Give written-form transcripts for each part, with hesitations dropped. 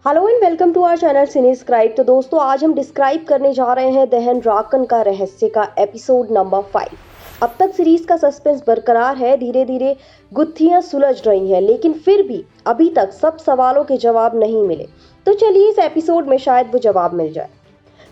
Hello and welcome to our channel Cinescribe. तो दोस्तों आज हम डिस्क्राइब करने जा रहे हैं दहन राकन का रहस्य का एपिसोड नंबर 5। अब तक सीरीज का सस्पेंस बरकरार है, धीरे धीरे गुत्थियां सुलझ रही हैं, लेकिन फिर भी अभी तक सब सवालों के जवाब नहीं मिले। तो चलिए इस एपिसोड में शायद वो जवाब मिल जाए।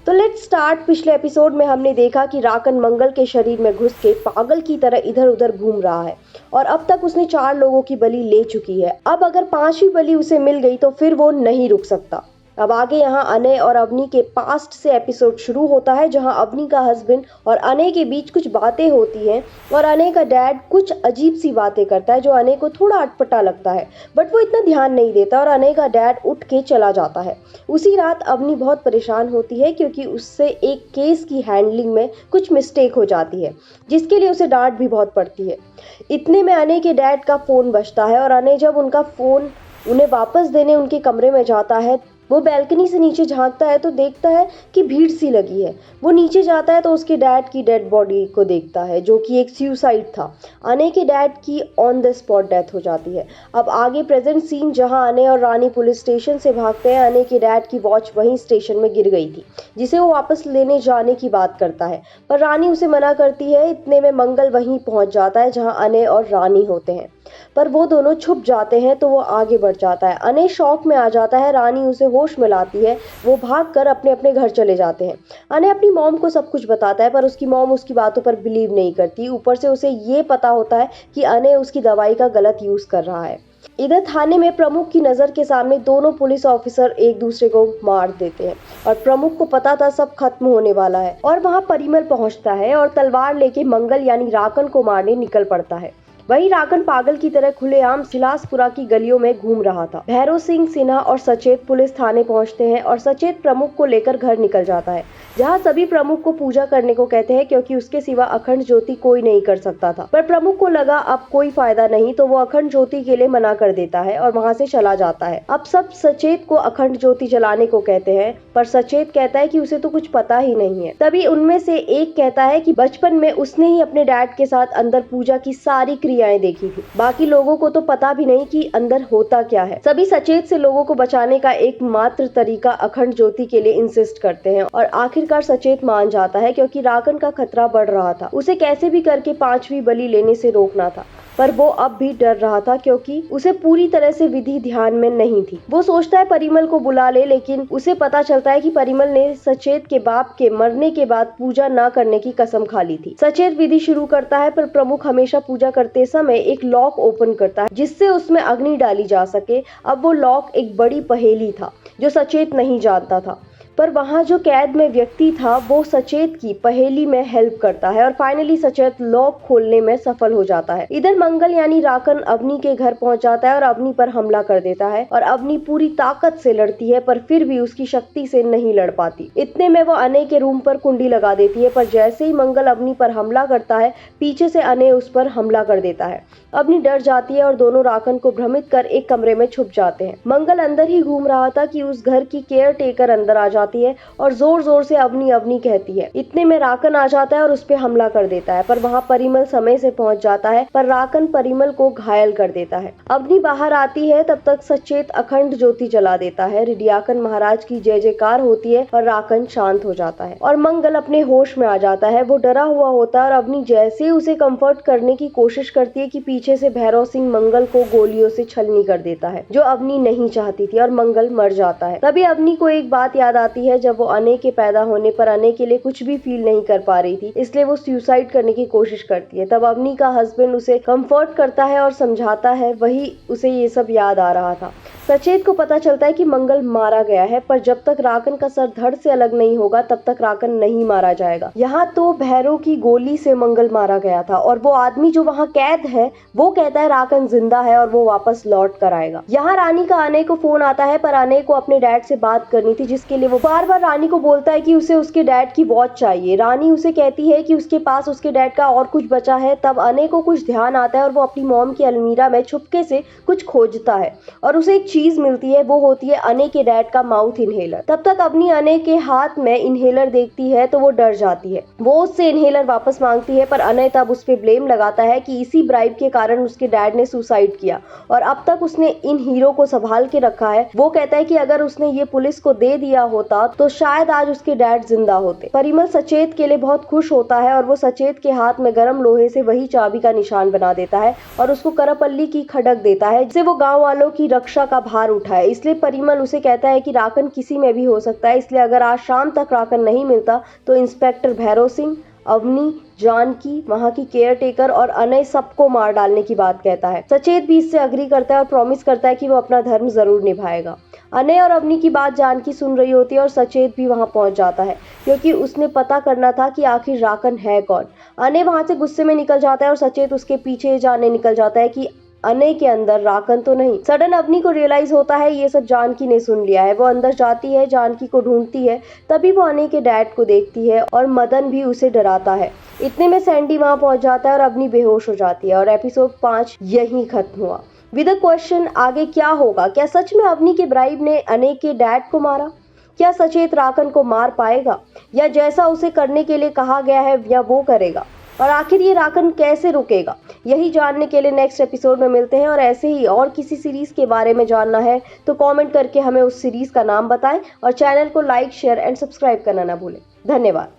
तो लेट्स स्टार्ट। पिछले एपिसोड में हमने देखा कि राकन मंगल के शरीर में घुस के पागल की तरह इधर उधर घूम रहा है और अब तक उसने 4 लोगों की बलि ले चुकी है। अब अगर 5वीं बलि उसे मिल गई तो फिर वो नहीं रुक सकता। अब आगे यहाँ अनय और अवनी के पास्ट से एपिसोड शुरू होता है, जहाँ अवनी का हस्बैंड और अनय के बीच कुछ बातें होती हैं और अनय का डैड कुछ अजीब सी बातें करता है जो अनय को थोड़ा अटपटा लगता है, बट वो इतना ध्यान नहीं देता और अनय का डैड उठ के चला जाता है। उसी रात अवनी बहुत परेशान होती है क्योंकि उससे एक केस की हैंडलिंग में कुछ मिस्टेक हो जाती है, जिसके लिए उसे डांट भी बहुत पड़ती है। इतने में अनय के डैड का फोन बजता है और अनय जब उनका फोन उन्हें वापस देने उनके कमरे में जाता है, वो बैल्कनी से नीचे झांकता है तो देखता है कि भीड़ सी लगी है। वो नीचे जाता है तो उसके डैड की डेड बॉडी को देखता है, जो कि एक सुसाइड था। अनय के डैड की ऑन द स्पॉट डेथ हो जाती है। अब आगे प्रेजेंट सीन, जहां अनय और रानी पुलिस स्टेशन से भागते हैं। अनय के डैड की वॉच वहीं स्टेशन में गिर गई थी, जिसे वो वापस लेने जाने की बात करता है, पर रानी उसे मना करती है। इतने में मंगल वहीं पहुंच जाता है जहां अनय और रानी होते हैं, पर वो दोनों छुप जाते हैं तो वो आगे बढ़ जाता है। अनय शॉक में आ जाता है, रानी उसे होश में लाती है। वो भागकर अपने अपने घर चले जाते हैं। अनय अपनी मॉम को सब कुछ बताता है, पर उसकी मॉम उसकी बातों पर बिलीव नहीं करती। ऊपर से उसे ये पता होता है कि अनय उसकी दवाई का गलत यूज कर रहा है। इधर थाने में प्रमुख की नजर के सामने दोनों पुलिस ऑफिसर एक दूसरे को मार देते हैं और प्रमुख को पता था सब खत्म होने वाला है। और वहां परिमल पहुंचता है और तलवार लेके मंगल यानी राकन को मारने निकल पड़ता है। वही राकन पागल की तरह खुलेआम सिलासपुरा की गलियों में घूम रहा था। भैरव सिंह सिन्हा और सचेत पुलिस थाने पहुंचते हैं और सचेत प्रमुख को लेकर घर निकल जाता है, जहां सभी प्रमुख को पूजा करने को कहते हैं क्योंकि उसके सिवा अखंड ज्योति कोई नहीं कर सकता था। पर प्रमुख को लगा अब कोई फायदा नहीं, तो वो अखंड ज्योति के लिए मना कर देता है और वहां से चला जाता है। अब सब सचेत को अखंड ज्योति जलाने को कहते हैं, पर सचेत कहता है कि उसे तो कुछ पता ही नहीं है। तभी उनमें से एक कहता है कि बचपन में उसने ही अपने डैड के साथ अंदर पूजा की सारी क्रियाएं देखी थी, बाकी लोगों को तो पता भी नहीं कि अंदर होता क्या है। सभी सचेत से लोगों को बचाने का एकमात्र तरीका अखंड ज्योति के लिए इंसिस्ट करते हैं और आखिरकार सचेत मान जाता है क्योंकि राकन का खतरा बढ़ रहा था। उसे कैसे भी करके 5वीं बलि लेने से रोकना था, पर वो अब भी डर रहा था क्योंकि उसे पूरी तरह से विधि ध्यान में नहीं थी। वो सोचता है परिमल को बुला ले, लेकिन उसे पता चलता है कि परिमल ने सचेत के बाप के मरने के बाद पूजा न करने की कसम खा ली थी। सचेत विधि शुरू करता है, पर प्रमुख हमेशा पूजा करते समय एक लॉक ओपन करता है जिससे उसमें अग्नि डाली जा सके। अब वो लॉक एक बड़ी पहेली था जो सचेत नहीं जानता था, पर वहां जो कैद में व्यक्ति था वो सचेत की पहेली में हेल्प करता है और फाइनली सचेत लॉक खोलने में सफल हो जाता है। इधर मंगल यानी राकन अवनी के घर पहुंच जाता है और अवनी पर हमला कर देता है और अवनी पूरी ताकत से लड़ती है, पर फिर भी उसकी शक्ति से नहीं लड़ पाती। इतने में वो अनय के रूम पर कुंडी लगा देती है, पर जैसे ही मंगल अवनी पर हमला करता है, पीछे से अनय उस पर हमला कर देता है। अवनी डर जाती है और दोनों राकन को भ्रमित कर एक कमरे में छुप जाते हैं। मंगल अंदर ही घूम रहा था कि उस घर की केयर टेकर अंदर आ जाती है और जोर जोर से अवनी अवनी कहती है। इतने में राकन आ जाता है और उस पे हमला कर देता है, पर वहां परिमल समय से पहुंच जाता है, पर राकन परिमल को घायल कर देता है। अवनी बाहर आती है, तब तक सचेत अखंड ज्योति जला देता है। रिडियाकन महाराज की जय जयकार होती है और राकन शांत हो जाता है और मंगल अपने होश में आ जाता है। वो डरा हुआ होता है और अवनी जैसे उसे कंफर्ट करने की कोशिश करती है कि पीछे से भैरव सिंह मंगल को गोलियों से छलनी कर देता है, जो अवनी नहीं चाहती थी, और मंगल मर जाता है। तभी अवनी को एक बात याद आती है, जब वो अनय के पैदा होने पर अनय के लिए कुछ भी फील नहीं कर पा रही थी, इसलिए वो सुसाइड करने की कोशिश करती है। तब अवनी का हस्बैंड उसे कंफर्ट करता है और समझाता है, वही उसे ये सब याद आ रहा था। सचेत को पता चलता है कि मंगल मारा गया है, पर जब तक राकन का सर धड़ से अलग नहीं होगा तब तक राकन नहीं मारा जाएगा। यहाँ तो भैरव की गोली से मंगल मारा गया था और वो आदमी जो वहाँ कैद है वो कहता है राकन जिंदा है और वो वापस लौट कर आएगा। यहाँ रानी का अनय को फोन आता है, पर अनय को अपने डैड से बात करनी थी, जिसके लिए वो बार बार रानी को बोलता है कि उसे उसके डैड की वॉच चाहिए। रानी उसे कहती है कि उसके पास उसके डैड का और कुछ बचा है। तब अनय को कुछ ध्यान आता है और वो अपनी मॉम की अलमीरा में छुपके से कुछ खोजता है और उसे एक चीज मिलती है वो होती है अने के डैड का माउथ इनहेलर। तब तक अपनी अने के हाथ में इनहेलर देखती है तो वो डर जाती है। वो उससे इनहेलर वापस मांगती है पर अने तब उस पे ब्लेम लगाता है कि इसी ब्राइब के कारण उसके डैड ने सुसाइड किया और अब तक उसने इन हीरो को संभाल के रखा है। वो कहता है कि अगर उसने ये पुलिस को दे दिया होता तो शायद आज उसके डैड जिंदा होते। परिमल सचेत के लिए बहुत खुश होता है और वो सचेत के हाथ में गर्म लोहे से वही चाबी का निशान बना देता है और उसको करपल्ली की खड़क देता है जिससे वो गांव वालों की रक्षा का भार उठाए। इसलिए परिमल उसे कहता है कि राकन किसी में भी हो सकता है, इसलिए अगर आज शाम तक राकन नहीं मिलता तो इंस्पेक्टर भैरव सिंह, अवनी, जानकी, वहाँ की केयर टेकर और अनय सबको मार डालने की बात कहता है। सचेत भी इससे अग्री करता है और प्रॉमिस करता है कि वो अपना धर्म जरूर निभाएगा। अनय और अवनी की बात जानकी सुन रही होती है और सचेत भी वहां पहुंच जाता है क्योंकि उसने पता करना था कि आखिर राकन है कौन। अनय वहां से गुस्से में निकल जाता है और सचेत उसके पीछे जाने निकल जाता है कि अनय के अंदर राकन तो नहीं। सडन अवनी को रियलाइज होता है ये सब जानकी ने सुन लिया है। वो अंदर जाती है, जानकी को ढूंढती है, तभी वो अनय के डैड को देखती है और मदन भी उसे डराता है। इतने में सैंडी वहां पहुंच जाता है और अवनी बेहोश हो जाती है और एपिसोड 5 यहीं खत्म हुआ। विद अ क्वेश्चन, आगे क्या होगा? क्या सच में अवनी के ब्राइब ने अनय के डैड को मारा? क्या सचेत राकन को मार पाएगा या जैसा उसे करने के लिए कहा गया है या वो करेगा? और आखिर ये राकन कैसे रुकेगा? यही जानने के लिए नेक्स्ट एपिसोड में मिलते हैं। और ऐसे ही और किसी सीरीज के बारे में जानना है तो कमेंट करके हमें उस सीरीज का नाम बताएं और चैनल को लाइक, शेयर एंड सब्सक्राइब करना ना भूलें। धन्यवाद।